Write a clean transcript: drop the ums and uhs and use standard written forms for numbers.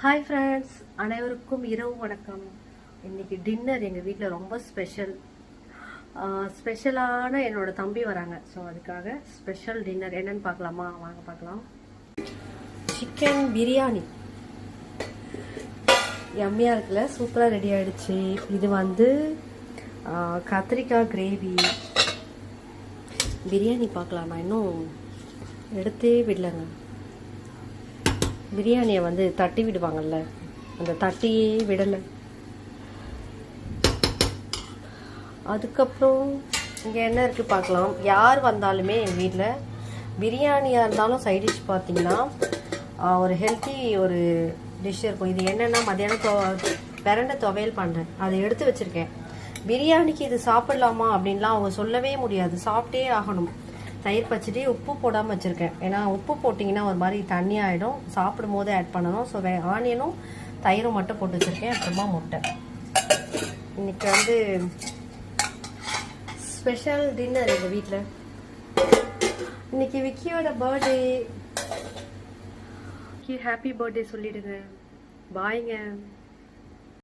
Hi friends, அனைவருக்கும் இரவு வணக்கம். இன்னைக்கு டின்னர் எங்கள் வீட்டில் ரொம்ப ஸ்பெஷலான என்னோட தம்பி வராங்க. ஸோ அதுக்காக ஸ்பெஷல் டின்னர் என்னன்னு பார்க்கலாமா? வாங்க பார்க்கலாம். சிக்கன் பிரியாணி யம்மியாக இருக்குல்ல, சூப்பராக ரெடி ஆகிடுச்சு. இது வந்து கத்திரிக்காய் கிரேவி. பிரியாணி பார்க்கலாம். நான் இன்னும் எடுத்தே விடலைங்க. பிரியாணியை வந்து தட்டி விடுவாங்கல்ல, அந்த தட்டியே விடலை. அதுக்கப்புறம் இங்கே என்ன இருக்குது பார்க்கலாம். யார் வந்தாலுமே எங்கள் வீட்டில் பிரியாணியாக இருந்தாலும் சைட் டிஷ் பார்த்தீங்கன்னா ஒரு ஹெல்த்தி ஒரு டிஷ் இருக்கும். இது என்னென்னா மத்தியானம் பிரண்டை துவையல் பண்ணுறேன், அதை எடுத்து வச்சுருக்கேன். பிரியாணிக்கு இது சாப்பிட்லாமா அப்படின்லாம் அவங்க சொல்லவே முடியாது, சாப்பிட்டே ஆகணும். தயிர் பச்சடி உப்பு போடாமல் வச்சுருக்கேன். ஏன்னா உப்பு போட்டிங்கன்னா ஒரு மாதிரி தண்ணி ஆகிடும், சாப்பிடும் போது ஆட் பண்ணணும். ஸோ ஆனியனும் தயிரும் மட்டும் போட்டு வச்சுருக்கேன். அப்புறமா முட்டை. இன்னைக்கு வந்து ஸ்பெஷல் டின்னர் எங்கள் வீட்டில். இன்னைக்கு விக்கியோட பர்த்டே. ஹாப்பி பர்த்டே சொல்லிடுங்க. பாய்ங்க.